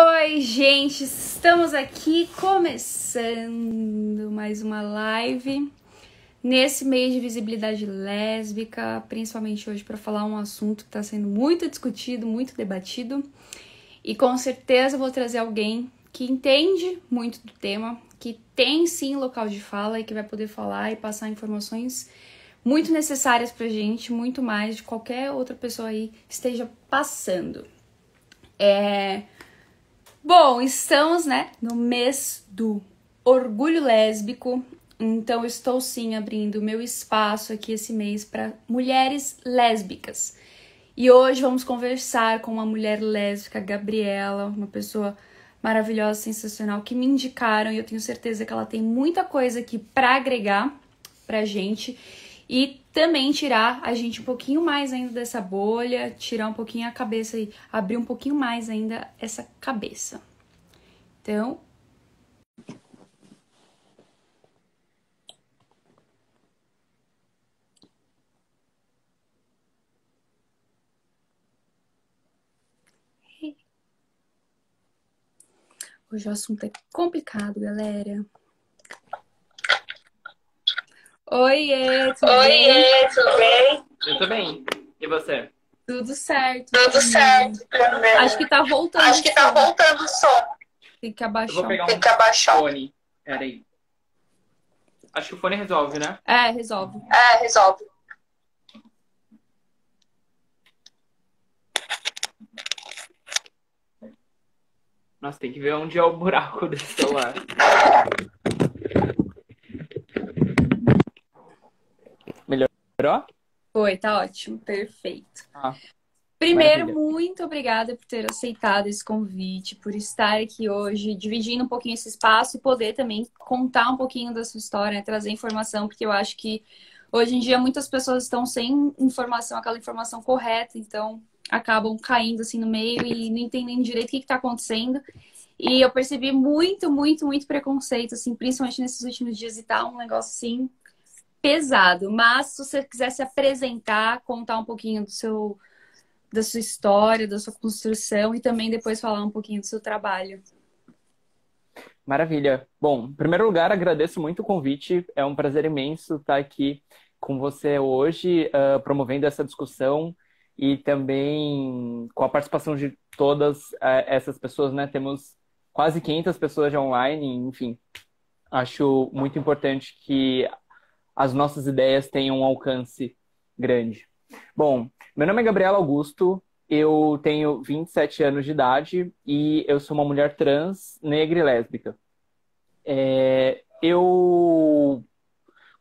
Oi, gente, estamos aqui começando mais uma live nesse mês de visibilidade lésbica, principalmente hoje para falar um assunto que está sendo muito discutido, muito debatido, e com certeza vou trazer alguém que entende muito do tema, que tem sim local de fala e que vai poder falar e passar informações muito necessárias pra gente, muito mais de qualquer outra pessoa aí esteja passando. Bom, estamos, no mês do orgulho lésbico, então estou sim abrindo meu espaço aqui esse mês para mulheres lésbicas. E hoje vamos conversar com uma mulher lésbica, Gabriela, uma pessoa maravilhosa, sensacional, que me indicaram e eu tenho certeza que ela tem muita coisa aqui para agregar pra gente e também tirar a gente um pouquinho mais ainda dessa bolha, tirar um pouquinho a cabeça e abrir um pouquinho mais ainda essa cabeça. Então, hoje o assunto é complicado, galera. Oiê, tudo bem? Oiê, tudo bem? Eu tô bem. E você? Tudo certo. Tudo certo também. Acho que tá voltando. Acho que tá voltando o som. Tem que Eu vou abaixar. pegar um fone. Pera aí. Acho que o fone resolve, né? Resolve. Resolve. Nossa, tem que ver onde é o buraco desse celular. Melhorou? Foi, tá ótimo, perfeito. Primeiro, Primeiro, muito obrigada por ter aceitado esse convite, por estar aqui hoje, dividindo um pouquinho esse espaço e poder também contar um pouquinho da sua história, né? Trazer informação, porque eu acho que hoje em dia muitas pessoas estão sem informação, aquela informação correta, então acabam caindo assim no meio e não entendendo direito o que está acontecendo. E eu percebi muito, muito, muito preconceito, assim, principalmente nesses últimos dias e tal, um negócio assim pesado. Mas se você quiser se apresentar, contar um pouquinho da sua história, da sua construção e também depois falar um pouquinho do seu trabalho. Maravilha. Bom, em primeiro lugar, agradeço muito o convite. É um prazer imenso estar aqui com você hoje, promovendo essa discussão e também com a participação de todas essas pessoas, né? Temos quase 500 pessoas já online, enfim. Acho muito importante que as nossas ideias tenham um alcance grande. Bom, meu nome é Gabriela Augusto, eu tenho 27 anos de idade e eu sou uma mulher trans, negra e lésbica. Eu,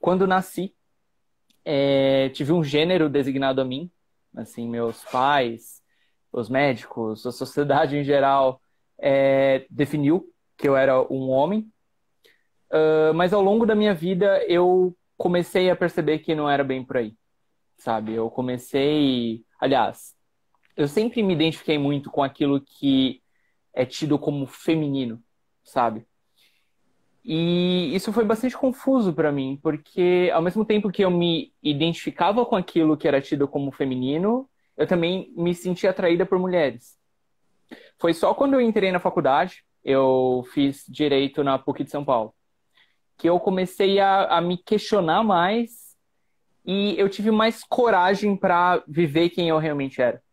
quando nasci, tive um gênero designado a mim, assim, meus pais, os médicos, a sociedade em geral, definiu que eu era um homem. Mas ao longo da minha vida eu comecei a perceber que não era bem por aí, sabe? Eu comecei. Aliás, eu sempre me identifiquei muito com aquilo que é tido como feminino, sabe? E isso foi bastante confuso para mim, porque ao mesmo tempo que eu me identificava com aquilo que era tido como feminino, eu também me sentia atraída por mulheres. Foi só quando eu entrei na faculdade, eu fiz direito na PUC de São Paulo, que eu comecei a me questionar mais e eu tive mais coragem para viver quem eu realmente era,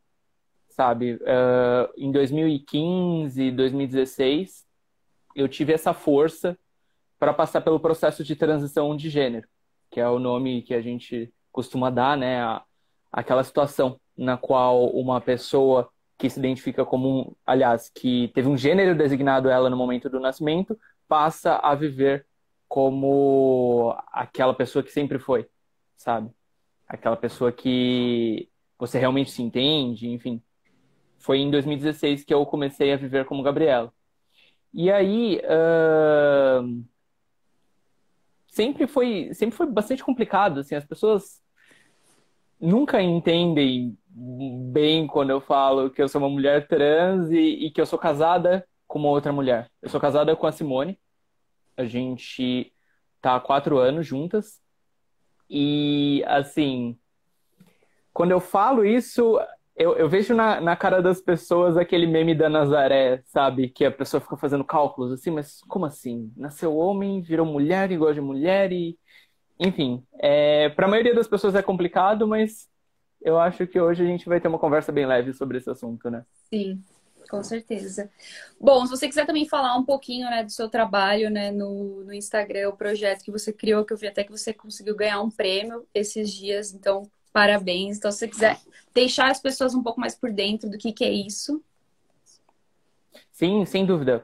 sabe? Em 2015, 2016, eu tive essa força para passar pelo processo de transição de gênero, que é o nome que a gente costuma dar, né? Aquela situação na qual uma pessoa que se identifica como, aliás, que teve um gênero designado a ela no momento do nascimento, passa a viver como aquela pessoa que sempre foi, sabe? Aquela pessoa que você realmente se entende, enfim. Foi em 2016 que eu comecei a viver como Gabriela. E aí, sempre foi bastante complicado, assim, as pessoas nunca entendem bem quando eu falo que eu sou uma mulher trans e que eu sou casada com uma outra mulher. Eu sou casada com a Simone, a gente tá há 4 anos juntas e, assim, quando eu falo isso, eu vejo na cara das pessoas aquele meme da Nazaré, sabe? Que a pessoa fica fazendo cálculos assim, mas como assim? Nasceu homem, virou mulher, igual de mulher e... Enfim, para a maioria das pessoas é complicado, mas eu acho que hoje a gente vai ter uma conversa bem leve sobre esse assunto, né? Sim, com certeza. Bom, se você quiser também falar um pouquinho, né, do seu trabalho, né, no Instagram, o projeto que você criou, que eu vi até que você conseguiu ganhar um prêmio esses dias, então parabéns. Então, se você quiser deixar as pessoas um pouco mais por dentro do que é isso. Sim, sem dúvida.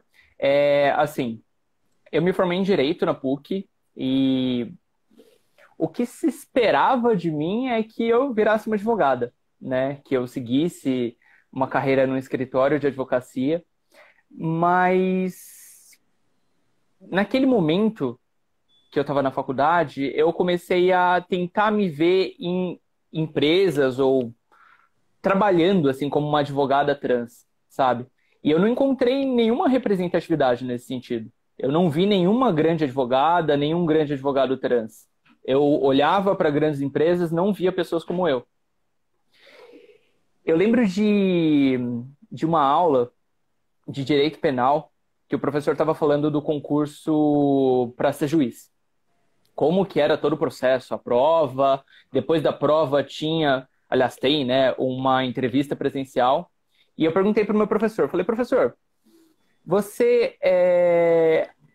Assim, eu me formei em Direito na PUC e o que se esperava de mim é que eu virasse uma advogada, né? Que eu seguisse uma carreira no escritório de advocacia, mas naquele momento que eu estava na faculdade, eu comecei a tentar me ver em empresas ou trabalhando assim como uma advogada trans, sabe? E eu não encontrei nenhuma representatividade nesse sentido. Eu não vi nenhuma grande advogada, nenhum grande advogado trans. Eu olhava para grandes empresas, não via pessoas como eu. Eu lembro de uma aula de direito penal que o professor estava falando do concurso para ser juiz. Como que era todo o processo, a prova, depois da prova tinha, aliás, tem, né, uma entrevista presencial. E eu perguntei para o meu professor, falei, professor, você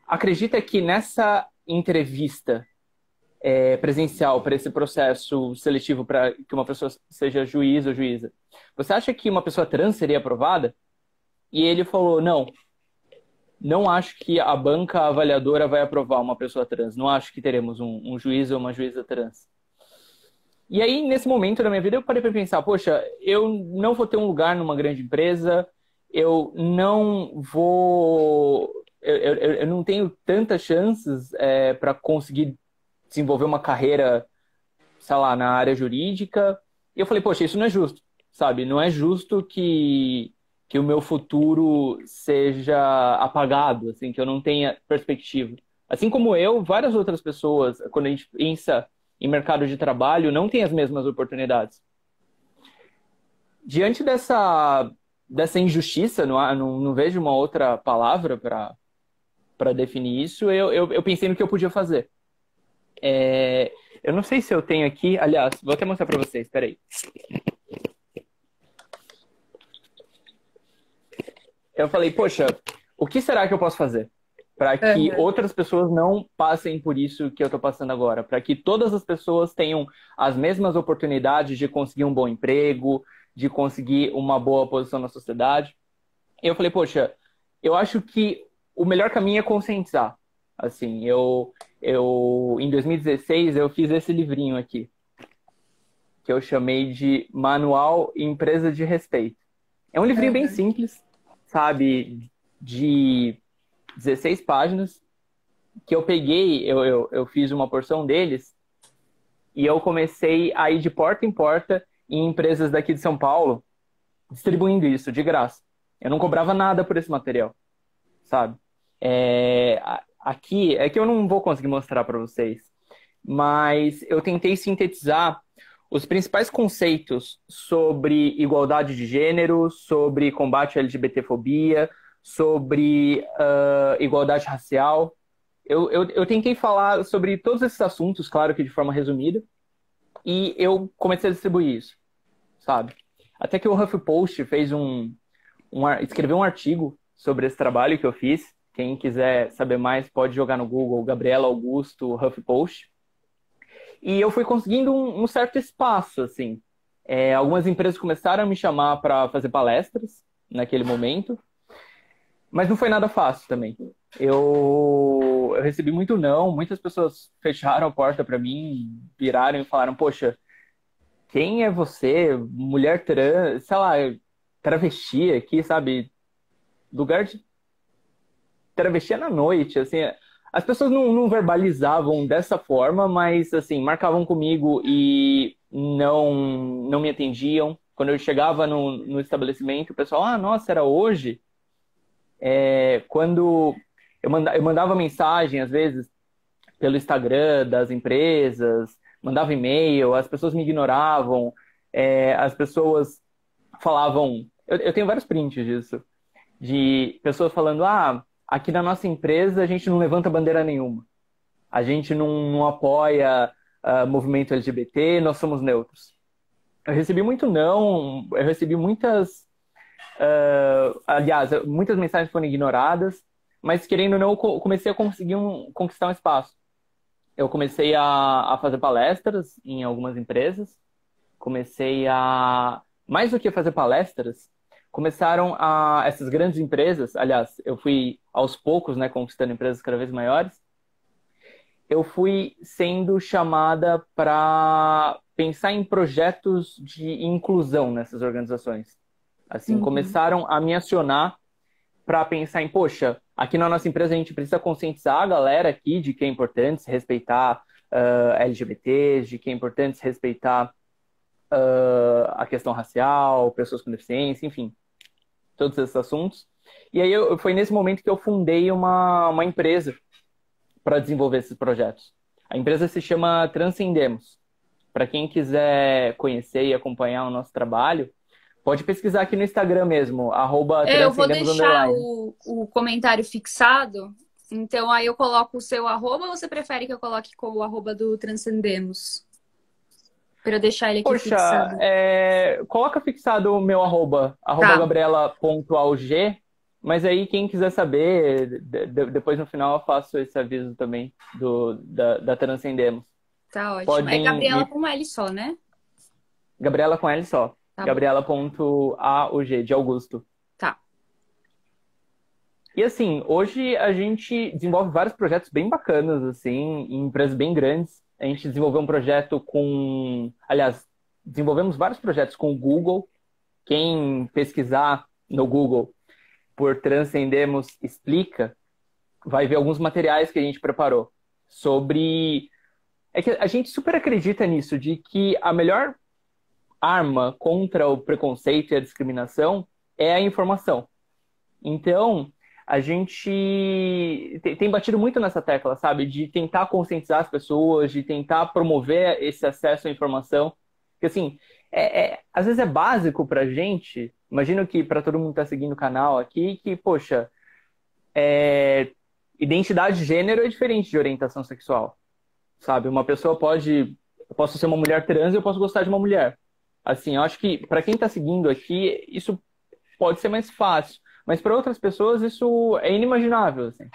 acredita que nessa entrevista presencial para esse processo seletivo para que uma pessoa seja juiz ou juíza, você acha que uma pessoa trans seria aprovada? E ele falou, não acho que a banca avaliadora vai aprovar uma pessoa trans. Não acho que teremos um juiz ou uma juíza trans. E aí, nesse momento da minha vida, eu parei para pensar, poxa, eu não vou ter um lugar numa grande empresa, eu não vou... Eu não tenho tantas chances para conseguir desenvolver uma carreira, sei lá, na área jurídica. E eu falei, poxa, isso não é justo, sabe? Não é justo que o meu futuro seja apagado, assim, que eu não tenha perspectiva. Assim como eu, várias outras pessoas, quando a gente pensa em mercado de trabalho, não tem as mesmas oportunidades. Diante dessa injustiça, não vejo uma outra palavra para definir isso, eu pensei no que eu podia fazer. Eu não sei se eu tenho aqui, aliás, vou até mostrar para vocês, peraí. Eu falei, poxa, o que será que eu posso fazer para que Uhum. outras pessoas não passem por isso que eu estou passando agora? Para que todas as pessoas tenham as mesmas oportunidades de conseguir um bom emprego, de conseguir uma boa posição na sociedade. E eu falei, poxa, eu acho que o melhor caminho é conscientizar. Assim, em 2016, eu fiz esse livrinho aqui, que eu chamei de Manual Empresa de Respeito. É um livrinho bem Uhum. simples, sabe, de 16 páginas, que eu peguei, eu fiz uma porção deles, e eu comecei a ir de porta em porta em empresas daqui de São Paulo, distribuindo isso de graça. Eu não cobrava nada por esse material, sabe? Aqui, é que eu não vou conseguir mostrar para vocês, mas eu tentei sintetizar os principais conceitos sobre igualdade de gênero, sobre combate à LGBTfobia, sobre igualdade racial. Eu tentei falar sobre todos esses assuntos, claro que de forma resumida, e eu comecei a distribuir isso, sabe? Até que o HuffPost escreveu um artigo sobre esse trabalho que eu fiz. Quem quiser saber mais pode jogar no Google Gabriela Augusto HuffPost. E eu fui conseguindo um certo espaço, assim. Algumas empresas começaram a me chamar para fazer palestras naquele momento, mas não foi nada fácil também. Eu recebi muito não, muitas pessoas fecharam a porta para mim, viraram e falaram: Poxa, quem é você, mulher trans, sei lá, travesti aqui, sabe? Lugar de travesti é na noite, assim. As pessoas não verbalizavam dessa forma, mas, assim, marcavam comigo e não me atendiam. Quando eu chegava no estabelecimento, o pessoal, nossa, era hoje? Quando eu mandava mensagem, às vezes, pelo Instagram das empresas, mandava e-mail, as pessoas me ignoravam, as pessoas falavam... Eu tenho vários prints disso. De pessoas falando, aqui na nossa empresa a gente não levanta bandeira nenhuma. A gente não apoia movimento LGBT, nós somos neutros. Eu recebi muito não, eu recebi muitas... aliás, muitas mensagens foram ignoradas, mas querendo ou não, eu comecei a conseguir conquistar um espaço. Eu comecei a fazer palestras em algumas empresas, comecei a... Mais do que fazer palestras, começaram essas grandes empresas, aliás, eu fui aos poucos, né, conquistando empresas cada vez maiores, eu fui sendo chamada para pensar em projetos de inclusão nessas organizações. Assim, Uhum. começaram a me acionar para pensar em, poxa, aqui na nossa empresa a gente precisa conscientizar a galera aqui de que é importante se respeitar LGBTs, de que é importante se respeitar a questão racial, pessoas com deficiência, enfim, todos esses assuntos. E aí foi nesse momento que eu fundei uma empresa para desenvolver esses projetos. A empresa se chama Transcendemos. Para quem quiser conhecer e acompanhar o nosso trabalho, pode pesquisar aqui no Instagram mesmo, Eu vou @transcendemos_. deixar o comentário fixado. Então, aí eu coloco o seu arroba ou você prefere que eu coloque com o arroba do Transcendemos? Para eu deixar ele aqui Poxa, fixado. coloca fixado o meu arroba Tá, gabriela.alg, mas aí quem quiser saber, depois no final eu faço esse aviso também da Transcendemos. tá ótimo. É Podem Gabriela me... com L só, né? Gabriela com L só. Tá bom. Gabriela.aug, de Augusto. Tá. E assim, hoje a gente desenvolve vários projetos bem bacanas, assim, em empresas bem grandes. A gente desenvolveu um projeto com... Aliás, desenvolvemos vários projetos com o Google. Quem pesquisar no Google por Transcendemos Explica, vai ver alguns materiais que a gente preparou sobre... É que a gente super acredita nisso, de que a melhor arma contra o preconceito e a discriminação é a informação. Então, a gente tem batido muito nessa tecla, sabe? De tentar conscientizar as pessoas, de tentar promover esse acesso à informação. Porque, assim, às vezes é básico pra gente. Imagino que para todo mundo que tá seguindo o canal aqui, que, poxa, identidade de gênero é diferente de orientação sexual, sabe? Uma pessoa pode... Eu posso ser uma mulher trans e eu posso gostar de uma mulher. Assim, eu acho que para quem tá seguindo aqui, isso pode ser mais fácil. Mas para outras pessoas isso é inimaginável, assim.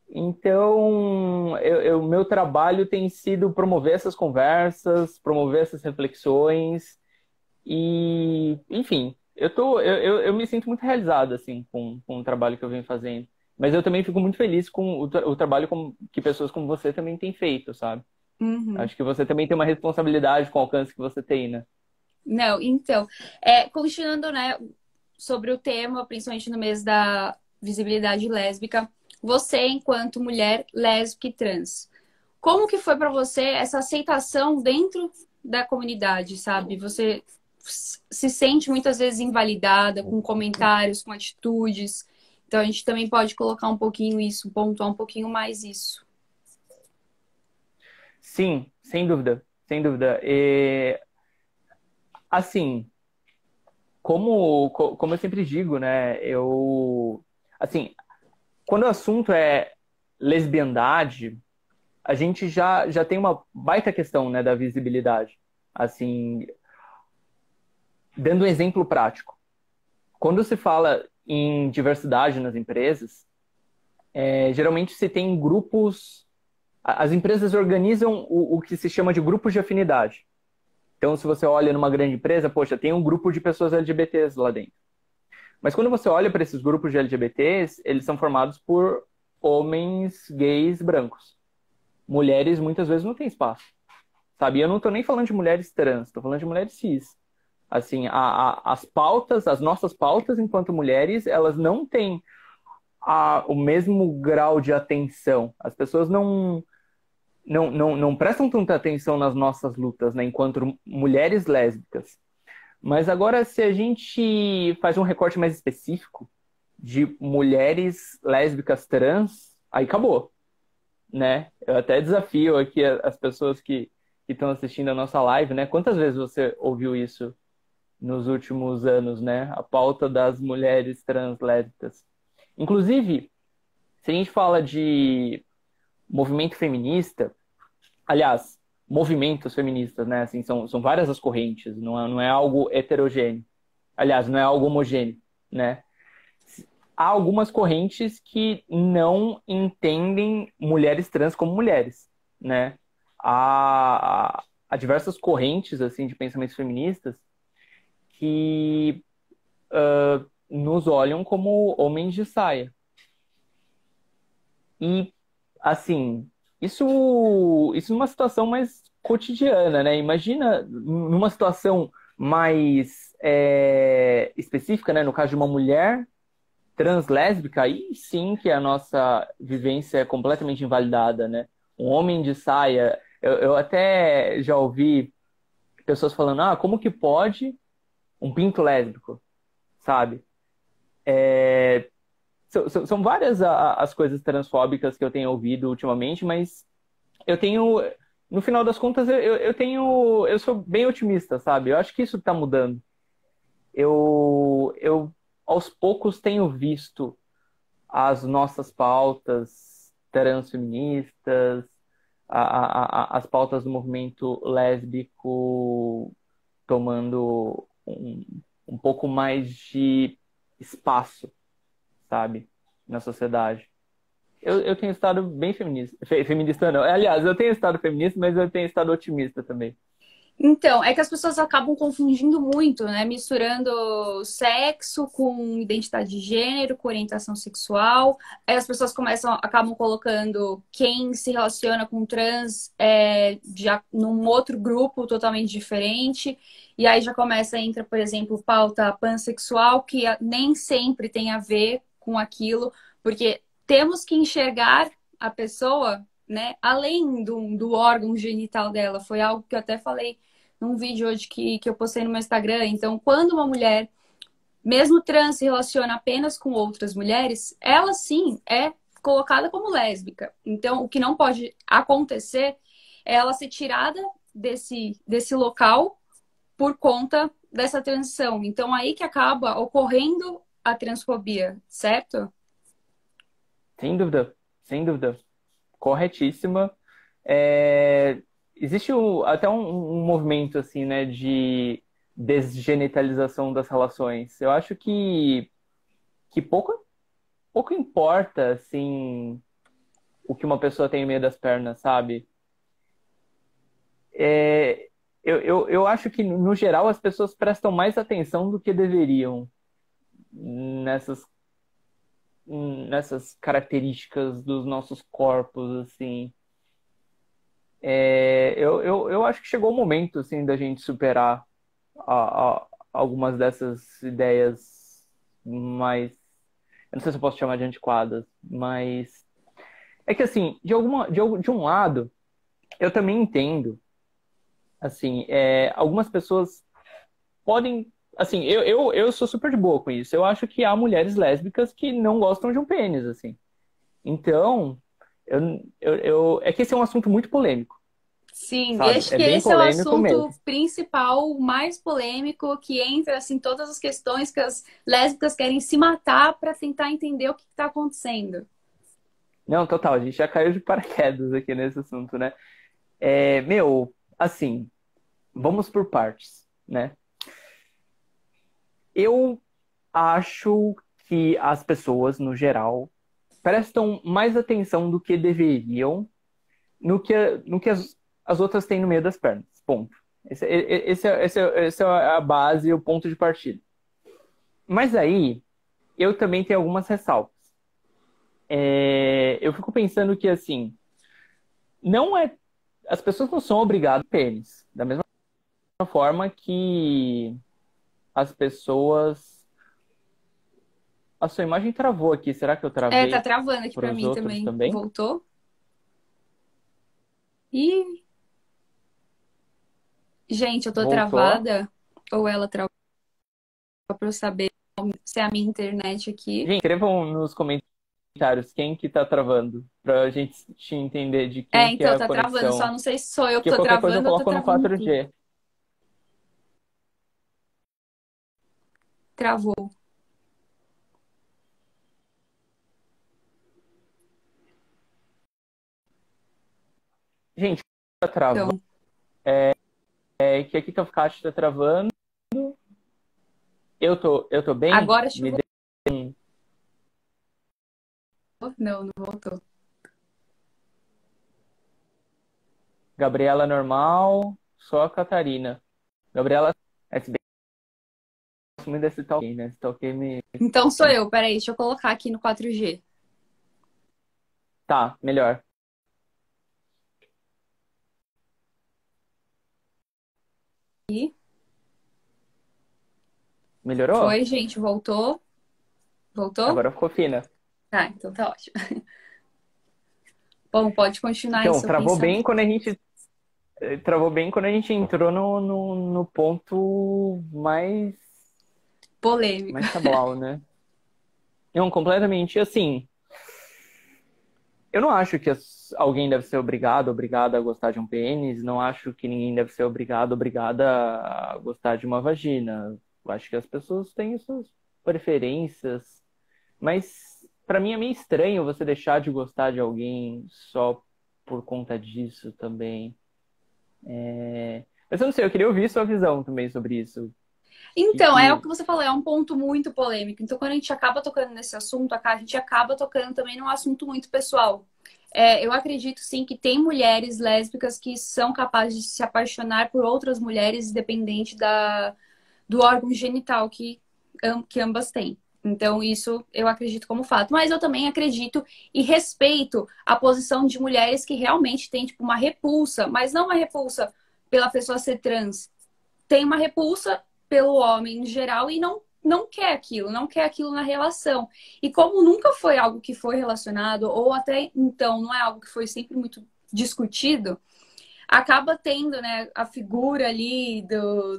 Então, meu trabalho tem sido promover essas conversas, promover essas reflexões e, enfim, eu me sinto muito realizado, assim, com o trabalho que eu venho fazendo. Mas eu também fico muito feliz com o trabalho que pessoas como você também têm feito, sabe? Uhum. Acho que você também tem uma responsabilidade com o alcance que você tem, né? Não, então, continuando, né, sobre o tema, principalmente no mês da visibilidade lésbica, você, enquanto mulher lésbica e trans, como que foi para você essa aceitação dentro da comunidade, sabe? Você se sente muitas vezes invalidada com comentários, com atitudes. Então a gente também pode colocar um pouquinho isso, pontuar um pouquinho mais isso. Sim, sem dúvida, sem dúvida. E, assim, como eu sempre digo, né? Assim, quando o assunto é lesbiandade, a gente já tem uma baita questão, né, da visibilidade. Assim, dando um exemplo prático. Quando se fala em diversidade nas empresas, geralmente se tem grupos. As empresas organizam o que se chama de grupos de afinidade. Então, se você olha numa grande empresa, poxa, tem um grupo de pessoas LGBTs lá dentro. Mas quando você olha para esses grupos de LGBTs, eles são formados por homens gays brancos. Mulheres muitas vezes não têm espaço. Sabe? Eu não estou nem falando de mulheres trans, estou falando de mulheres cis. Assim, as pautas, as nossas pautas enquanto mulheres, elas não têm o mesmo grau de atenção. As pessoas não prestam tanta atenção nas nossas lutas, né, enquanto mulheres lésbicas. Mas agora, se a gente faz um recorte mais específico de mulheres lésbicas trans, aí acabou, né? Eu até desafio aqui as pessoas que estão assistindo a nossa live, né? Quantas vezes você ouviu isso nos últimos anos, né? A pauta das mulheres trans lésbicas. Inclusive, se a gente fala de movimento feminista, aliás, movimentos feministas, né? Assim, são várias as correntes, não é algo heterogêneo. Aliás, não é algo homogêneo, né? Há algumas correntes que não entendem mulheres trans como mulheres, né? Há diversas correntes, assim, de pensamentos feministas que nos olham como homens de saia. E, assim, isso numa situação mais cotidiana, né? Imagina numa situação mais específica, né? No caso de uma mulher translésbica, aí sim que a nossa vivência é completamente invalidada, né? Um homem de saia. Eu até já ouvi pessoas falando, como que pode um pinto lésbico, sabe? São várias as coisas transfóbicas que eu tenho ouvido ultimamente, mas eu tenho, no final das contas, eu sou bem otimista, sabe? Eu acho que isso está mudando. Eu aos poucos tenho visto as nossas pautas transfeministas, as pautas do movimento lésbico tomando um pouco mais de espaço, sabe, na sociedade. Eu tenho estado bem feminista. Feminista não. Aliás, eu tenho estado feminista, mas eu tenho estado otimista também. Então, é que as pessoas acabam confundindo muito, né? Misturando sexo com identidade de gênero, com orientação sexual. Aí as pessoas acabam colocando quem se relaciona com trans já num outro grupo totalmente diferente. E aí já entra, por exemplo, pauta pansexual, que nem sempre tem a ver com aquilo, porque temos que enxergar a pessoa, né, além do órgão genital dela. Foi algo que eu até falei num vídeo hoje que eu postei no meu Instagram. Então, quando uma mulher, mesmo trans, se relaciona apenas com outras mulheres, ela sim é colocada como lésbica. Então, o que não pode acontecer é ela ser tirada desse local por conta dessa transição. Então, aí que acaba ocorrendo a transfobia, certo? Sem dúvida, sem dúvida. Corretíssima. É, existe até um movimento assim, né, de desgenitalização das relações. Eu acho que pouco importa assim o que uma pessoa tem no meio das pernas, sabe? É, eu acho que, no geral, as pessoas prestam mais atenção do que deveriam nessas, nessas características dos nossos corpos, assim. Eu acho que chegou o momento, assim, da gente superar algumas dessas ideias mais... Eu não sei se eu posso chamar de antiquadas, mas... É que, assim, de um lado, eu também entendo, assim, algumas pessoas podem. Assim, eu sou super de boa com isso. Eu acho que há mulheres lésbicas que não gostam de um pênis, assim. Então, é que esse é um assunto muito polêmico, Sim, sabe? acho É que bem esse é o polêmico assunto mesmo. principal, o mais polêmico, que entra assim todas as questões que as lésbicas querem se matar para tentar entender o que está acontecendo. Não, total, a gente já caiu de paraquedas aqui nesse assunto, né? Meu, assim, vamos por partes, né? Eu acho que as pessoas, no geral, prestam mais atenção do que deveriam no que as outras têm no meio das pernas. Ponto. Esse é a base, o ponto de partida. Mas aí, eu também tenho algumas ressalvas. Eu fico pensando que, assim, não é... As pessoas não são obrigadas a pênis. Da mesma forma que as pessoas... A sua imagem travou aqui. Será que eu Tá travei travando aqui para para os mim outros também. também? Voltou? Ih, gente, eu tô Voltou? travada ou ela travou para eu saber se é a minha internet aqui. Gente, escrevam nos comentários quem que tá travando, pra gente entender de quem que é Então a tá travando, só conexão. não sei se sou eu que Porque tô qualquer coisa eu travando ou tô coloco no travando tudo. 4G. Travou. Gente, tá travando. Então, É que aqui teu caixa tá travando. Eu tô bem? agora acho que Me dê um. voltou. Não, não voltou. Gabriela normal, só a Catarina. Gabriela, se bem que eu gosto muito desse talk, né? Esse talk me. Então sou eu. Peraí, deixa eu colocar aqui no 4G. Tá, melhor. E Melhorou? foi, gente, voltou. Voltou? Agora ficou fina. Tá, então tá ótimo. Bom, pode continuar aí Então, seu travou bem pensamento. quando a gente. Travou bem quando a gente entrou no ponto Polêmico. mais cabal, né? Não, completamente assim. Eu não acho que alguém deve ser obrigado, obrigada a gostar de um pênis. Não acho que ninguém deve ser obrigado, obrigada a gostar de uma vagina. Eu acho que as pessoas têm suas preferências. Mas pra mim é meio estranho você deixar de gostar de alguém só por conta disso também. Mas eu não sei, eu queria ouvir sua visão também sobre isso. Que, Então, é o que... que você falou, é um ponto muito polêmico. Então, quando a gente acaba tocando nesse assunto, a gente acaba tocando também num assunto muito pessoal. Eu acredito sim que tem mulheres lésbicas que são capazes de se apaixonar por outras mulheres, independente do órgão genital que ambas têm. Então, isso eu acredito como fato. Mas eu também acredito e respeito a posição de mulheres que realmente têm, tipo, uma repulsa, mas não uma repulsa pela pessoa ser trans. Tem uma repulsa pelo homem em geral e não quer aquilo, não quer aquilo na relação. E como nunca foi algo que foi relacionado, ou até então não é algo que foi sempre muito discutido, acaba tendo, né, a figura ali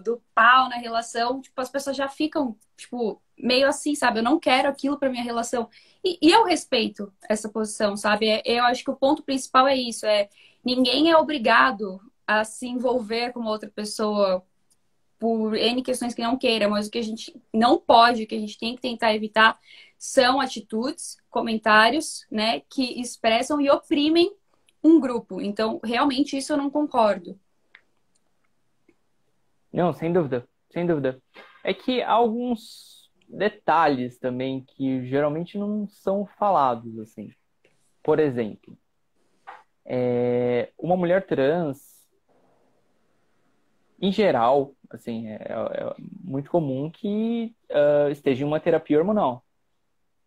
do pau na relação, tipo, as pessoas já ficam, tipo, meio assim, sabe? Eu não quero aquilo para minha relação. E eu respeito essa posição, sabe? Eu acho que o ponto principal é isso, ninguém é obrigado a se envolver com uma outra pessoa por N questões que não queira, mas o que a gente não pode, o que a gente tem que tentar evitar são atitudes, comentários, né, que expressam e oprimem um grupo. Então, realmente, isso eu não concordo. Não, sem dúvida, sem dúvida. É que há alguns detalhes também que geralmente não são falados, assim. Por exemplo, uma mulher trans, em geral, assim, é muito comum que esteja em uma terapia hormonal,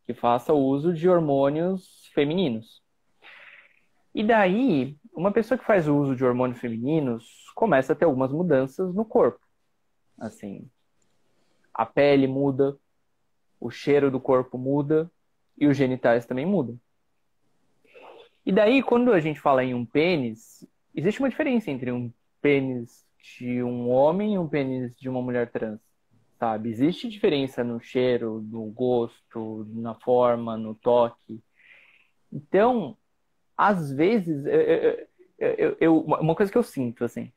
que faça uso de hormônios femininos. E daí, uma pessoa que faz o uso de hormônios femininos começa a ter algumas mudanças no corpo. Assim, a pele muda, o cheiro do corpo muda e os genitais também mudam. E daí, quando a gente fala em um pênis, existe uma diferença entre um pênis de um homem e um pênis de uma mulher trans, sabe? Existe diferença no cheiro, no gosto, na forma, no toque. Então, às vezes, uma coisa que eu sinto, assim,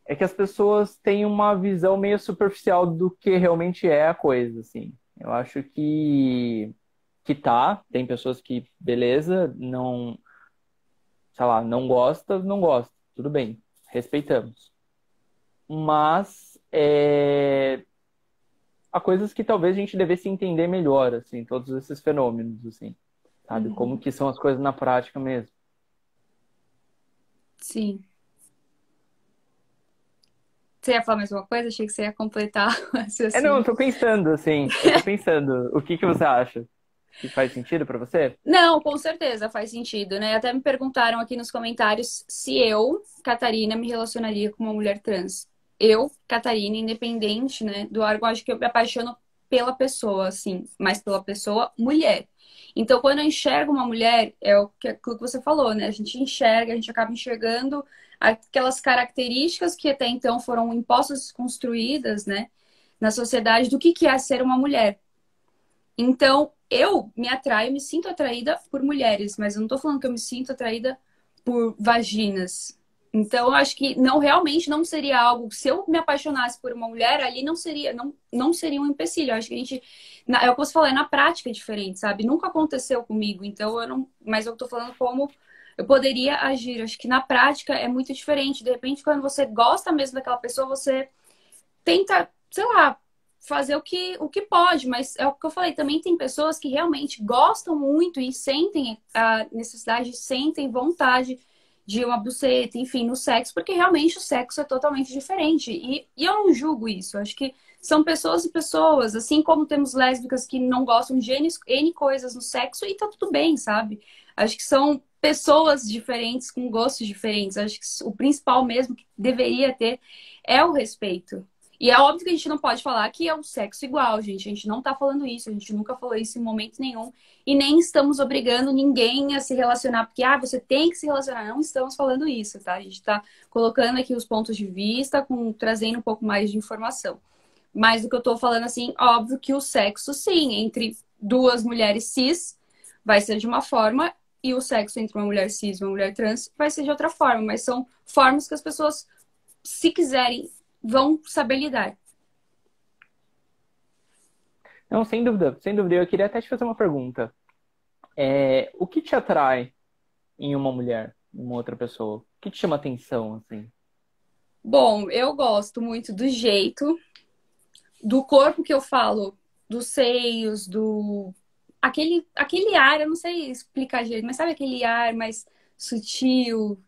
é que as pessoas têm uma visão meio superficial do que realmente é a coisa, assim. Eu acho que tem pessoas que, beleza, não, sei lá, não gosta, não gosta, tudo bem, respeitamos. Mas há coisas que talvez a gente devesse entender melhor, assim, todos esses fenômenos, assim, sabe? Como Uhum. que são as coisas na prática mesmo. Sim. Você ia falar mais uma coisa? Achei que você ia completar o Não, raciocínio. eu tô pensando, assim, o que que você acha? Que faz sentido pra você? Não, com certeza faz sentido, né? Até me perguntaram aqui nos comentários se eu, Catarina, me relacionaria com uma mulher trans. Eu, Catarina, independente, né, do órgão, acho que eu me apaixono pela pessoa, assim, mas pela pessoa mulher. Então, quando eu enxergo uma mulher, aquilo que você falou, né? A gente enxerga, a gente acaba enxergando aquelas características que até então foram impostas, construídas, né, na sociedade do que é ser uma mulher. Então, eu me atraio, me sinto atraída por mulheres, mas eu não tô falando que eu me sinto atraída por vaginas. Então, eu acho que não realmente não seria algo. Se eu me apaixonasse por uma mulher, ali não seria um empecilho. Eu acho que a gente. É o que você falou, é na prática diferente, sabe? Nunca aconteceu comigo, então eu não. Mas eu tô falando como eu poderia agir. Acho que na prática é muito diferente. De repente, quando você gosta mesmo daquela pessoa, você tenta, sei lá, fazer o que pode, mas é o que eu falei, também tem pessoas que realmente gostam muito e sentem a necessidade, sentem vontade de uma buceta, enfim, no sexo, porque realmente o sexo é totalmente diferente. E eu não julgo isso. Eu acho que são pessoas e pessoas, assim como temos lésbicas que não gostam de N coisas no sexo e tá tudo bem, sabe? Acho que são pessoas diferentes, com gostos diferentes. Acho que o principal mesmo que deveria ter é o respeito. E é óbvio que a gente não pode falar que é o sexo igual, gente. A gente não tá falando isso, a gente nunca falou isso em momento nenhum. E nem estamos obrigando ninguém a se relacionar, porque, você tem que se relacionar. Não estamos falando isso, tá? A gente tá colocando aqui os pontos de vista, trazendo um pouco mais de informação. Mas o que eu tô falando, assim, óbvio que o sexo, sim, entre duas mulheres cis, vai ser de uma forma, e o sexo entre uma mulher cis e uma mulher trans vai ser de outra forma. Mas são formas que as pessoas, se quiserem, vão saber lidar. Não, sem dúvida, sem dúvida. Eu queria até te fazer uma pergunta. O que te atrai em uma mulher, em uma outra pessoa? O que te chama atenção, assim? Bom, eu gosto muito do jeito, do corpo que eu falo, dos seios, do. Aquele ar, eu não sei explicar direito, mas sabe aquele ar mais sutil,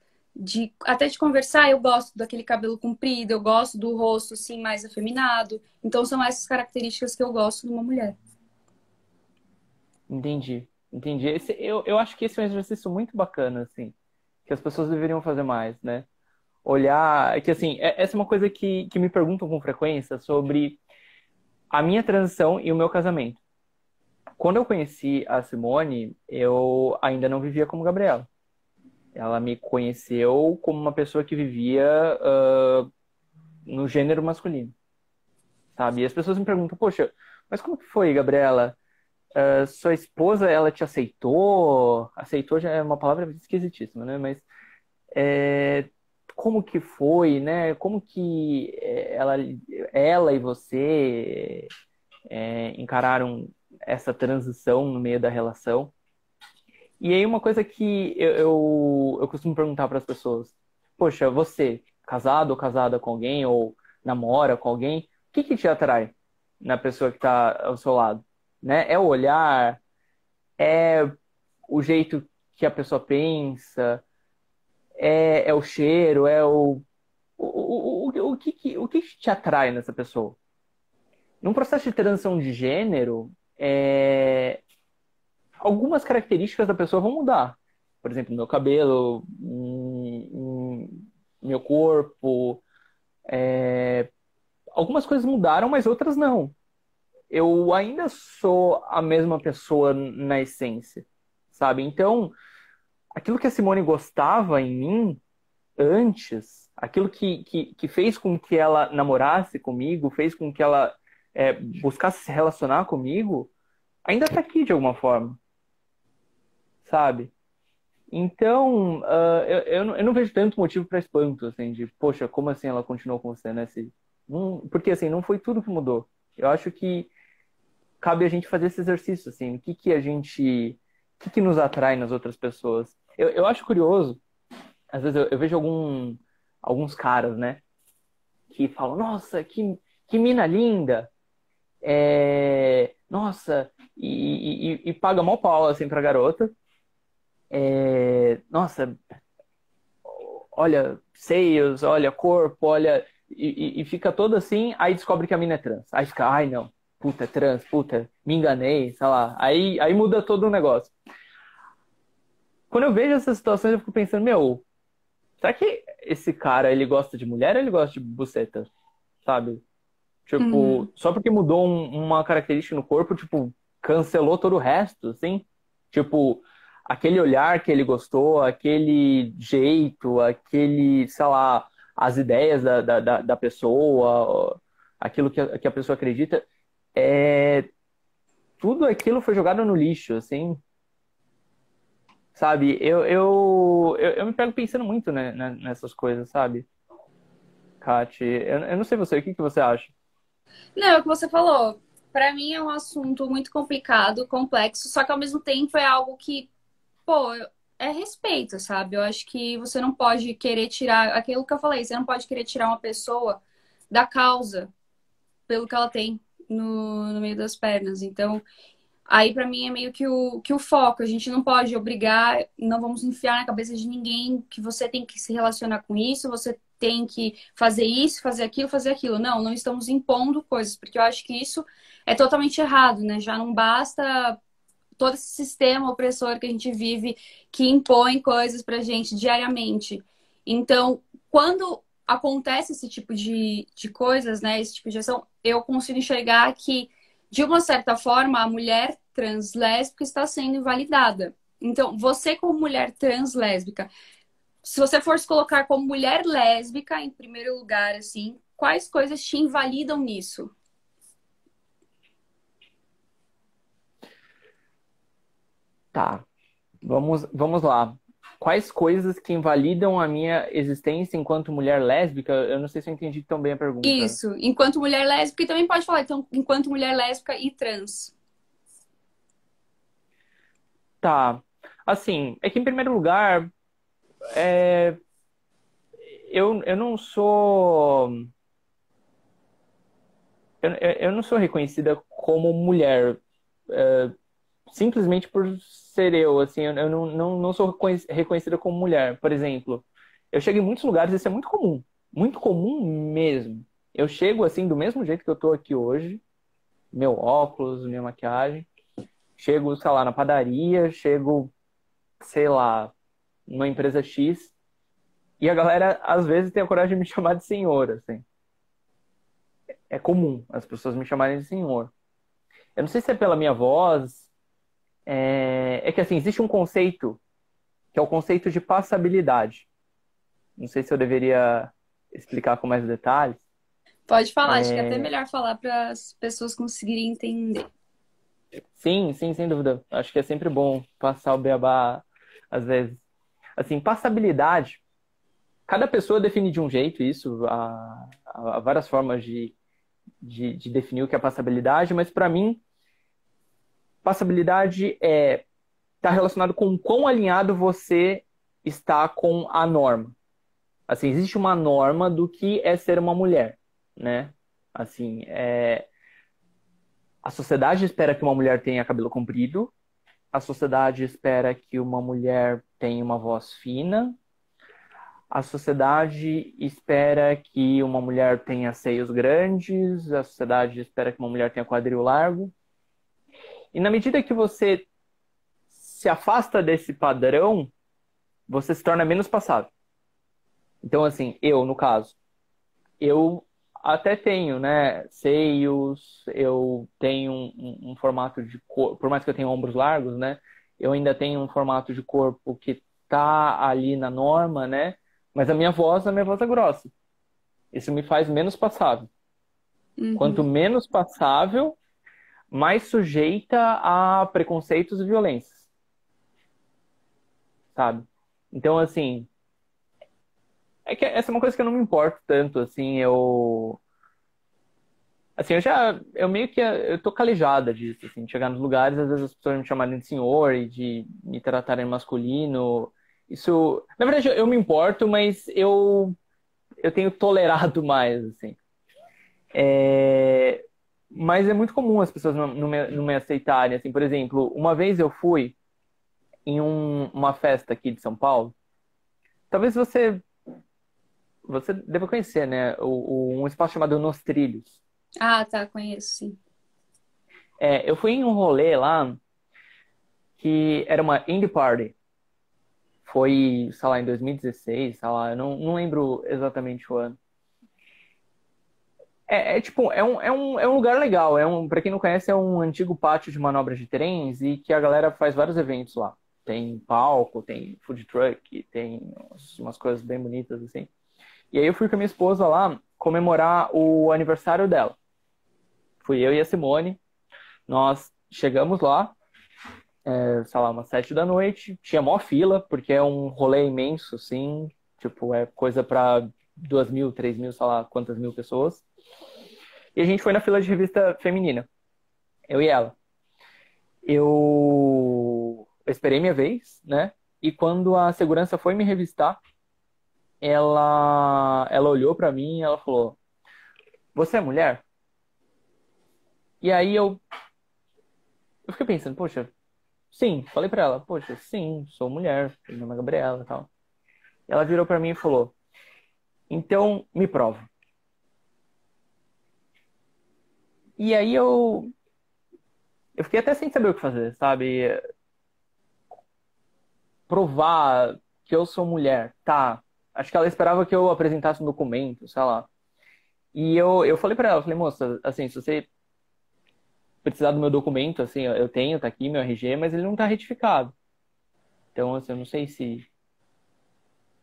até de conversar, eu gosto daquele cabelo comprido, eu gosto do rosto, assim, mais afeminado. Então, são essas características que eu gosto numa mulher. Entendi, entendi. Eu acho que esse é um exercício muito bacana, assim, que as pessoas deveriam fazer mais, né? Olhar, que assim, essa é uma coisa que me perguntam com frequência sobre a minha transição e o meu casamento. Quando eu conheci a Simone, eu ainda não vivia como Gabriela. Ela me conheceu como uma pessoa que vivia no gênero masculino, sabe? E as pessoas me perguntam, poxa, mas como que foi, Gabriela? Sua esposa, ela te aceitou? Aceitou já é uma palavra esquisitíssima, né? Mas como que foi, né? Como que ela e você encararam essa transição no meio da relação? E aí uma coisa que eu costumo perguntar para as pessoas, poxa, você, casado ou casada com alguém, ou namora com alguém, o que que te atrai na pessoa que está ao seu lado? Né? É o olhar, é o jeito que a pessoa pensa, é o cheiro, é o que te atrai nessa pessoa? Num processo de transição de gênero, algumas características da pessoa vão mudar. Por exemplo, meu cabelo, meu corpo. Algumas coisas mudaram, mas outras não. Eu ainda sou a mesma pessoa na essência, sabe? Então, aquilo que a Simone gostava em mim antes, aquilo que fez com que ela namorasse comigo, fez com que ela buscasse se relacionar comigo, ainda tá aqui de alguma forma, sabe? Então, eu não vejo tanto motivo para espanto, assim, de, poxa, como assim ela continuou com você, né? Porque, assim, não foi tudo que mudou. Eu acho que cabe a gente fazer esse exercício, assim, o que nos atrai nas outras pessoas. Eu acho curioso, às vezes eu vejo alguns caras, né, que falam, nossa, que mina linda, nossa, e paga mó pau, assim, pra garota. Nossa, olha seios, olha corpo, olha. E fica todo assim, aí descobre que a mina é trans. Aí fica, ai não, puta, é trans, puta, me enganei, sei lá. Aí muda todo o negócio. Quando eu vejo essas situações, eu fico pensando, meu, será que esse cara, ele gosta de mulher ou ele gosta de buceta? Sabe? Tipo, Uhum. só porque mudou uma característica no corpo, tipo, cancelou todo o resto, assim? Tipo, aquele olhar que ele gostou, aquele jeito, aquele, sei lá, as ideias da pessoa, aquilo que a pessoa acredita, tudo aquilo foi jogado no lixo, assim, sabe? Eu me pego pensando muito, né, nessas coisas, sabe? Kati, eu não sei você, o que que você acha? Não, é o que você falou. Para mim é um assunto muito complicado, complexo, só que ao mesmo tempo é algo que, pô, é respeito, sabe? Eu acho que você não pode querer tirar aquilo que eu falei, você não pode querer tirar uma pessoa da causa pelo que ela tem no meio das pernas. Então, aí para mim é meio que o foco. A gente não pode obrigar, não vamos enfiar na cabeça de ninguém que você tem que se relacionar com isso, você tem que fazer isso, fazer aquilo, fazer aquilo. Não, não estamos impondo coisas, porque eu acho que isso é totalmente errado, né? Já não basta todo esse sistema opressor que a gente vive, que impõe coisas pra gente diariamente. Então, quando acontece esse tipo de coisas, né, esse tipo de ação, eu consigo enxergar que, de uma certa forma, a mulher trans lésbica está sendo invalidada. Então, você como mulher trans lésbica, se você for se colocar como mulher lésbica, em primeiro lugar, assim, quais coisas te invalidam nisso? Tá, vamos lá. Quais coisas que invalidam a minha existência enquanto mulher lésbica? Eu não sei se eu entendi tão bem a pergunta. Isso, enquanto mulher lésbica, e também pode falar, então, enquanto mulher lésbica e trans. Tá. Assim, é que em primeiro lugar, é, eu não sou. Eu não sou reconhecida como mulher, simplesmente por ser eu, assim, eu não sou reconhecida como mulher. Por exemplo, eu chego em muitos lugares, isso é muito comum mesmo. Eu chego, assim, do mesmo jeito que eu tô aqui hoje, meu óculos, minha maquiagem, chego, sei lá, na padaria, chego, sei lá, numa empresa X, e a galera, às vezes, tem a coragem de me chamar de senhor, assim. É comum as pessoas me chamarem de senhor. Eu não sei se é pela minha voz, é que, assim, existe um conceito, que é o conceito de passabilidade. Não sei se eu deveria explicar com mais detalhes. Pode falar, acho que é até melhor falar para as pessoas conseguirem entender. Sim, sim, sem dúvida. Acho que é sempre bom passar o beabá às vezes. Assim, passabilidade, cada pessoa define de um jeito isso, há várias formas de definir o que é passabilidade, mas para mim, passabilidade tá relacionado com o quão alinhado você está com a norma. Assim, existe uma norma do que é ser uma mulher, né? Assim, a sociedade espera que uma mulher tenha cabelo comprido, a sociedade espera que uma mulher tenha uma voz fina, a sociedade espera que uma mulher tenha seios grandes, a sociedade espera que uma mulher tenha quadril largo. E na medida que você se afasta desse padrão, você se torna menos passável. Então, assim, eu, no caso, eu até tenho, né, seios, eu tenho um formato de corpo, por mais que eu tenha ombros largos, né, eu ainda tenho um formato de corpo que tá ali na norma, né, mas a minha voz é grossa. Isso me faz menos passável. Quanto Uhum. menos passável, mais sujeita a preconceitos e violências, sabe? Então, assim, é que essa é uma coisa que eu não me importo tanto, assim, assim, eu meio que, eu tô calejada disso, assim, de chegar nos lugares, às vezes as pessoas me chamarem de senhor e de me tratarem masculino, isso, na verdade, eu me importo, mas eu tenho tolerado mais, assim. É, mas é muito comum as pessoas não me aceitarem, assim, por exemplo, uma vez eu fui em uma festa aqui de São Paulo, talvez você deva conhecer, né, um espaço chamado Nos Trilhos. Ah, tá, conheço, sim. Eu fui em um rolê lá que era uma indie party. Foi, sei lá, em 2016, sei lá, eu não lembro exatamente o ano. Tipo, é um lugar legal. Pra quem não conhece, é um antigo pátio de manobras de trens e que a galera faz vários eventos lá. Tem palco, tem food truck, tem umas coisas bem bonitas assim. E aí eu fui com a minha esposa lá comemorar o aniversário dela. Fui eu e a Simone. Nós chegamos lá, sei lá, umas 7 da noite, tinha mó fila, porque é um rolê imenso, assim, tipo, é coisa pra 2.000, 3.000, sei lá, quantas mil pessoas. E a gente foi na fila de revista feminina, eu e ela. Eu esperei minha vez, né? E quando a segurança foi me revistar, ela olhou pra mim e ela falou: Você é mulher? E aí eu fiquei pensando, poxa, sim, falei pra ela, poxa, sim, sou mulher, meu nome é Gabriela e tal. Ela virou pra mim e falou: Então me prova. E aí eu fiquei até sem saber o que fazer, sabe? Provar que eu sou mulher, tá? Acho que ela esperava que eu apresentasse um documento, sei lá. E eu falei pra ela, falei, moça, assim, se você precisar do meu documento, assim, eu tenho, tá aqui meu RG, mas ele não tá retificado. Então, assim, eu não sei se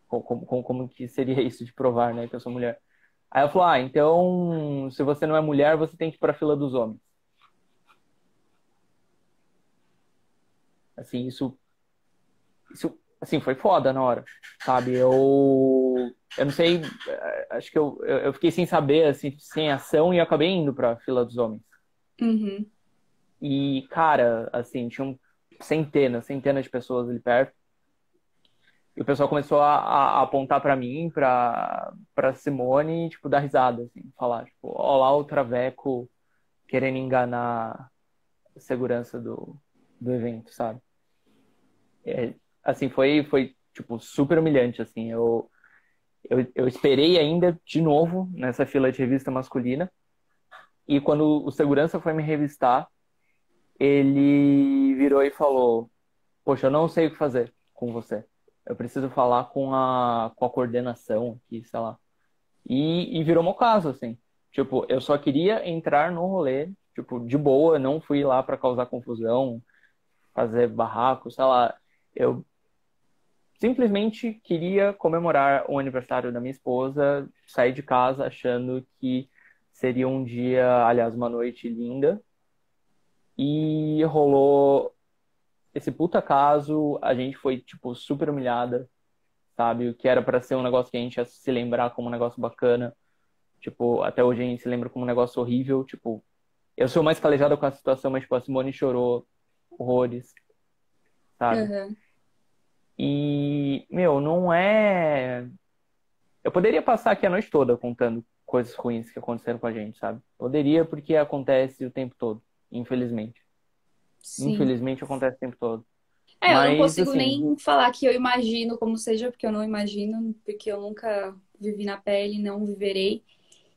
como que seria isso de provar, né, que eu sou mulher. Aí ela falou, então, se você não é mulher, você tem que ir pra fila dos homens. Assim, isso assim, foi foda na hora, sabe? Eu não sei, acho que eu fiquei sem saber, assim, sem ação e acabei indo pra fila dos homens. Uhum. E, cara, assim, tinham centenas de pessoas ali perto. E o pessoal começou a apontar pra mim, pra Simone, tipo, dar risada, assim, falar, tipo, ó lá o Traveco querendo enganar a segurança do evento, sabe? É, assim, foi, tipo, super humilhante, assim. Eu esperei ainda, de novo, nessa fila de revista masculina. E quando o segurança foi me revistar, ele virou e falou: Poxa, eu não sei o que fazer com você. Eu preciso falar com a coordenação aqui, sei lá. E virou meu caso, assim. Tipo, eu só queria entrar no rolê, tipo, de boa, não fui lá pra causar confusão, fazer barraco, sei lá. Eu simplesmente queria comemorar o aniversário da minha esposa, sair de casa achando que seria um dia, aliás, uma noite linda. E rolou esse puta caso, a gente foi, tipo, super humilhada, sabe? O que era pra ser um negócio que a gente ia se lembrar como um negócio bacana. Tipo, até hoje a gente se lembra como um negócio horrível. Tipo, eu sou mais calejada com a situação, mas, tipo, a Simone chorou horrores, sabe? Uhum. E, meu, não é. Eu poderia passar aqui a noite toda contando coisas ruins que aconteceram com a gente, sabe? Poderia, porque acontece o tempo todo, infelizmente. Sim. Infelizmente acontece o tempo todo. Eu não Mas, consigo assim, nem falar que eu imagino como seja, porque eu não imagino, porque eu nunca vivi na pele, não viverei.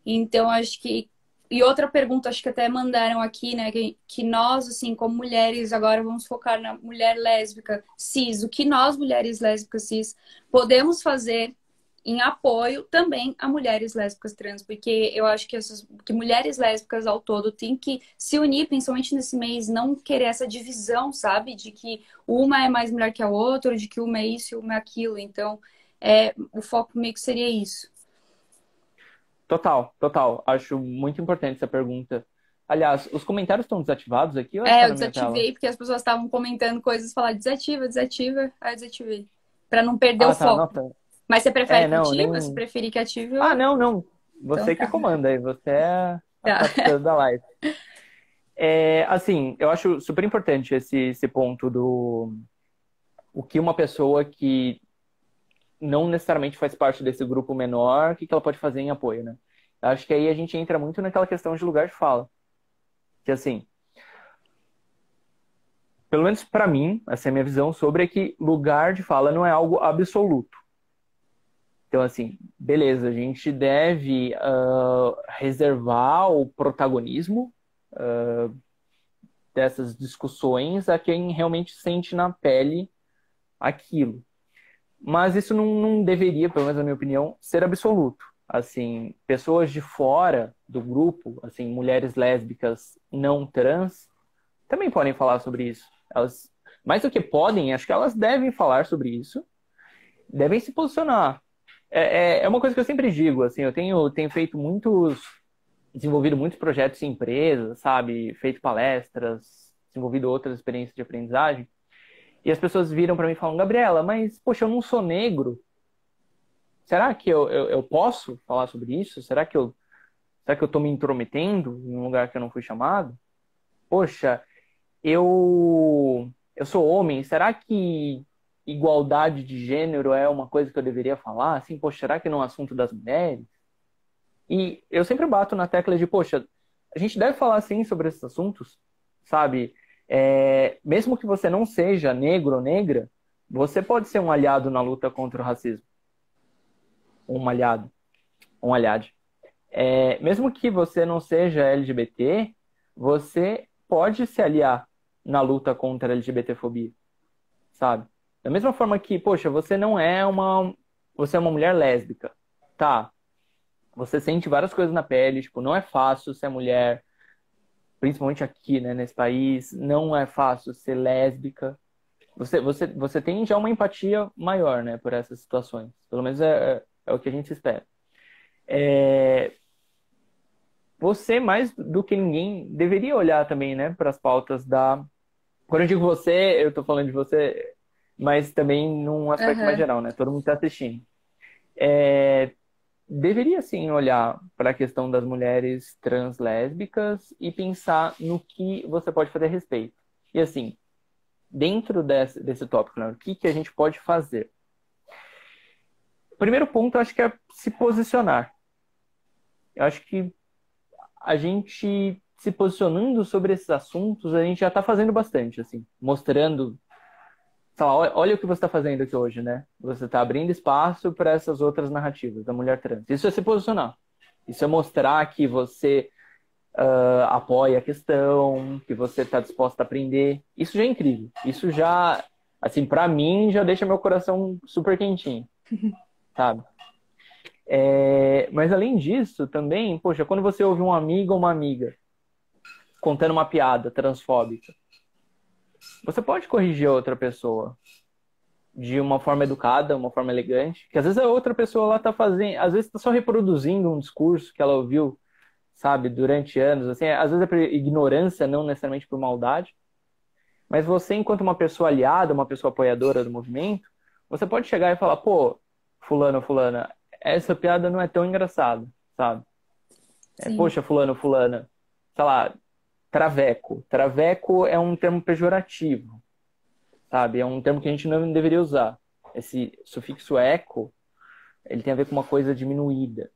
Então, acho que. E outra pergunta, acho que até mandaram aqui, né? Que nós, assim, como mulheres, agora vamos focar na mulher lésbica cis. O que nós, mulheres lésbicas cis, podemos fazer em apoio também a mulheres lésbicas trans, porque eu acho que, que mulheres lésbicas ao todo têm que se unir, principalmente nesse mês, não querer essa divisão, sabe? De que uma é mais mulher que a outra, de que uma é isso e uma é aquilo. Então, o foco meio que seria isso. total, total. Acho muito importante essa pergunta. Aliás, os comentários estão desativados aqui ou é só Eu na minha tela? desativei porque as pessoas estavam comentando coisas, falar desativa, desativa, aí eu desativei. Pra não perder o Ah, tá, foco. nota. Mas você prefere É, que não, ativa? Se nem. preferir que ative, Ah, eu... não, não. Então Você que tá. comanda aí, você é a Tá. capitã da live. É, assim, eu acho super importante esse ponto do o que uma pessoa que não necessariamente faz parte desse grupo menor, o que ela pode fazer em apoio, né? Eu acho que aí a gente entra muito naquela questão de lugar de fala. Que assim, pelo menos para mim, essa é a minha visão sobre é que lugar de fala não é algo absoluto. Então, assim, beleza, a gente deve reservar o protagonismo dessas discussões a quem realmente sente na pele aquilo. Mas isso não deveria, pelo menos na minha opinião, ser absoluto. Assim, pessoas de fora do grupo, assim, mulheres lésbicas não trans, também podem falar sobre isso. Elas, mais do que podem, acho que elas devem falar sobre isso, devem se posicionar. É uma coisa que eu sempre digo, assim, eu tenho feito desenvolvido muitos projetos em empresas, sabe? Feito palestras, desenvolvido outras experiências de aprendizagem. E as pessoas viram para mim e falam, Gabriela, mas, poxa, eu não sou negro. Será que eu posso falar sobre isso? Será que eu tô me intrometendo em um lugar que eu não fui chamado? Poxa, eu sou homem. Será que igualdade de gênero é uma coisa que eu deveria falar? Assim, poxa, será que não é um assunto das mulheres? E eu sempre bato na tecla de, poxa, a gente deve falar sim sobre esses assuntos, sabe? Mesmo que você não seja negro ou negra, você pode ser um aliado na luta contra o racismo. Um aliado, um aliade. Mesmo que você não seja LGBT, você pode se aliar na luta contra a LGBTfobia, sabe? Da mesma forma que, poxa, você é uma mulher lésbica, tá? Você sente várias coisas na pele, tipo, não é fácil ser mulher, principalmente aqui, né, nesse país, não é fácil ser lésbica. Você tem já uma empatia maior, né, por essas situações. Pelo menos é o que a gente espera. Você, mais do que ninguém, deveria olhar também, né, para as pautas da... Quando eu digo você, eu tô falando de você, mas também num aspecto mais Aham. geral, né? Todo mundo está assistindo. Deveria, sim, olhar para a questão das mulheres trans lésbicas e pensar no que você pode fazer a respeito. E, assim, dentro desse tópico, né, o que a gente pode fazer? O primeiro ponto, eu acho que é se posicionar. Eu acho que a gente se posicionando sobre esses assuntos, a gente já está fazendo bastante, assim, mostrando, sei lá, olha o que você está fazendo aqui hoje, né? Você está abrindo espaço para essas outras narrativas da mulher trans. Isso é se posicionar. Isso é mostrar que você apoia a questão, que você está disposta a aprender. Isso já é incrível. Isso já, assim, para mim, já deixa meu coração super quentinho, sabe? Mas além disso, também, poxa, quando você ouve um amigo ou uma amiga contando uma piada transfóbica, você pode corrigir a outra pessoa de uma forma educada, uma forma elegante, que às vezes a outra pessoa lá tá fazendo, às vezes tá só reproduzindo um discurso que ela ouviu, sabe, durante anos, assim, às vezes é por ignorância, não necessariamente por maldade, mas você, enquanto uma pessoa aliada, uma pessoa apoiadora do movimento, você pode chegar e falar, pô, fulano, fulana, essa piada não é tão engraçada, sabe? Sim, Poxa, fulano, fulana, sei lá, traveco. Traveco é um termo pejorativo, sabe? É um termo que a gente não deveria usar. Esse sufixo eco, ele tem a ver com uma coisa diminuída.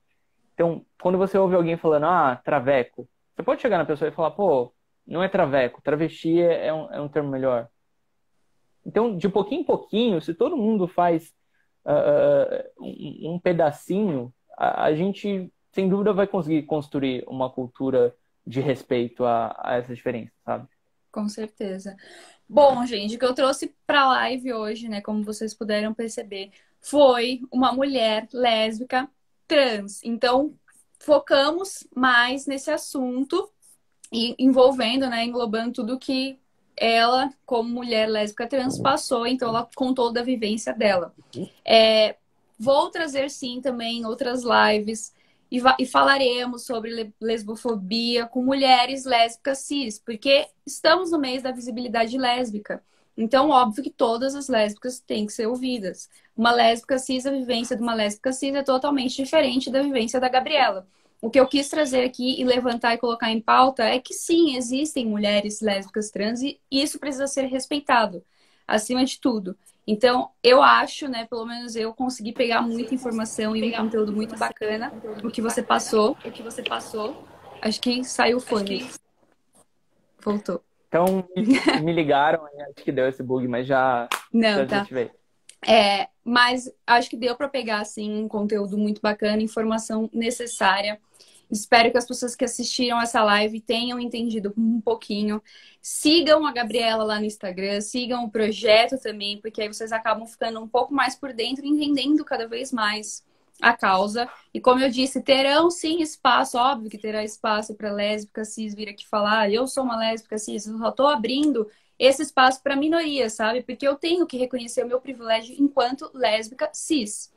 Então, quando você ouve alguém falando, traveco, você pode chegar na pessoa e falar, pô, não é traveco, travesti é um termo melhor. Então, de pouquinho em pouquinho, se todo mundo faz um pedacinho, a gente, sem dúvida, vai conseguir construir uma cultura de respeito a essa diferença, sabe? com certeza. Bom, gente, o que eu trouxe para a live hoje, né, como vocês puderam perceber, foi uma mulher lésbica trans. Então, focamos mais nesse assunto e envolvendo, né, englobando tudo que ela, como mulher lésbica trans, passou. Então, ela contou da vivência dela. Vou trazer, sim, também outras lives e falaremos sobre lesbofobia com mulheres lésbicas cis, porque estamos no mês da visibilidade lésbica. Então, óbvio que todas as lésbicas têm que ser ouvidas. Uma lésbica cis, a vivência de uma lésbica cis é totalmente diferente da vivência da Gabriela. O que eu quis trazer aqui e levantar e colocar em pauta é que sim, existem mulheres lésbicas trans e isso precisa ser respeitado, acima de tudo. Então, eu acho, né, pelo menos eu consegui pegar muita informação e um conteúdo muito bacana, o que você passou. Acho que saiu o fone. Voltou. Então, me ligaram e acho que deu esse bug, mas já Não, tá. desativei. Mas acho que deu para pegar, assim, um conteúdo muito bacana, informação necessária. Espero que as pessoas que assistiram essa live tenham entendido um pouquinho. Sigam a Gabriela lá no Instagram, sigam o projeto também, porque aí vocês acabam ficando um pouco mais por dentro e entendendo cada vez mais a causa. E como eu disse, terão sim espaço, óbvio que terá espaço para lésbica cis vir aqui falar. Eu sou uma lésbica cis, eu só estou abrindo esse espaço para minoria, sabe? Porque eu tenho que reconhecer o meu privilégio enquanto lésbica cis.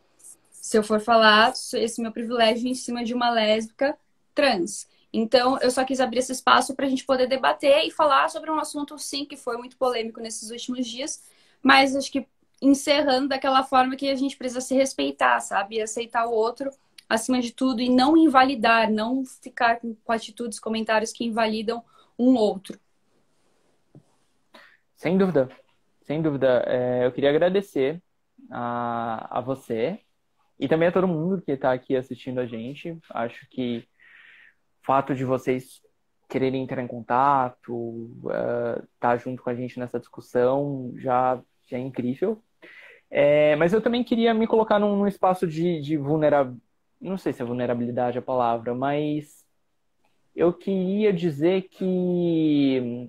Se eu for falar esse meu privilégio em cima de uma lésbica trans. Então, eu só quis abrir esse espaço para a gente poder debater e falar sobre um assunto, sim, que foi muito polêmico nesses últimos dias, mas acho que encerrando daquela forma que a gente precisa se respeitar, sabe? E aceitar o outro acima de tudo e não invalidar, não ficar com atitudes, comentários que invalidam um outro. Sem dúvida, sem dúvida. Eu queria agradecer a você e também a todo mundo que está aqui assistindo a gente. Acho que o fato de vocês quererem entrar em contato, estar junto com a gente nessa discussão, já é incrível. Mas eu também queria me colocar num espaço de vulnerabilidade. Não sei se é vulnerabilidade a palavra, mas eu queria dizer que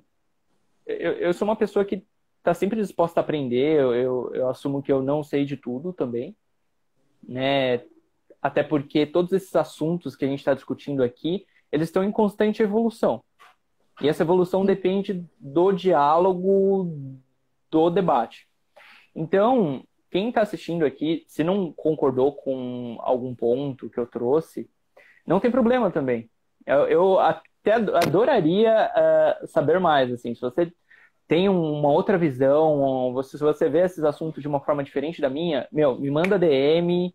eu sou uma pessoa que está sempre disposta a aprender. Eu assumo que eu não sei de tudo também, né? Até porque todos esses assuntos que a gente está discutindo aqui, eles estão em constante evolução. E essa evolução depende do diálogo, do debate. Então, quem está assistindo aqui, se não concordou com algum ponto que eu trouxe, não tem problema também. Eu até adoraria saber mais, assim, se você tem uma outra visão, se você vê esses assuntos de uma forma diferente da minha, me manda DM,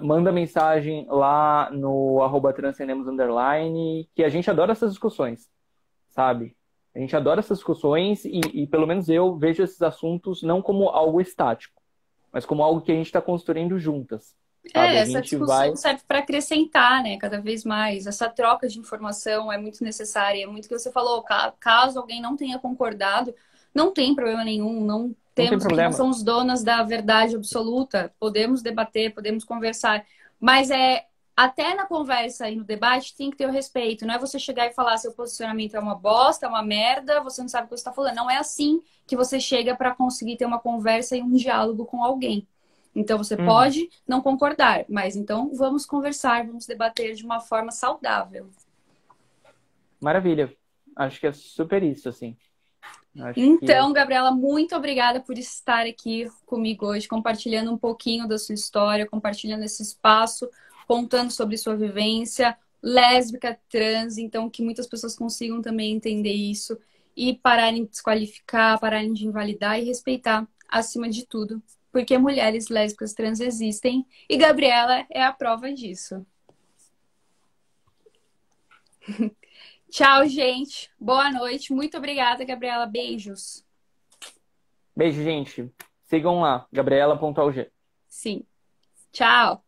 manda mensagem lá no @transcendemos_, que a gente adora essas discussões, sabe? A gente adora essas discussões e pelo menos eu vejo esses assuntos não como algo estático, mas como algo que a gente está construindo juntas, sabe? A Essa gente vai... discussão serve para acrescentar, né, cada vez mais. Essa troca de informação é muito necessária. É muito o que você falou, caso alguém não tenha concordado, não tem problema nenhum, Não tem não problema. somos donas da verdade absoluta. Podemos debater, podemos conversar, mas até na conversa e no debate tem que ter o respeito. Não é você chegar e falar seu posicionamento é uma bosta, é uma merda, você não sabe o que você está falando. Não é assim que você chega para conseguir ter uma conversa e um diálogo com alguém. Então você Uhum. pode não concordar, mas então vamos conversar, vamos debater de uma forma saudável. Maravilha. Acho que é super isso, assim. Acho que Então, Gabriela, muito obrigada por estar aqui comigo hoje, compartilhando um pouquinho da sua história, compartilhando esse espaço, contando sobre sua vivência lésbica, trans, então que muitas pessoas consigam também entender isso e pararem de desqualificar, pararem de invalidar e respeitar acima de tudo, porque mulheres lésbicas trans existem e Gabriela é a prova disso. Tchau, gente. Boa noite. Muito obrigada, Gabriela. Beijos. beijo, gente. Sigam lá, gabriela.alg. Sim. Tchau.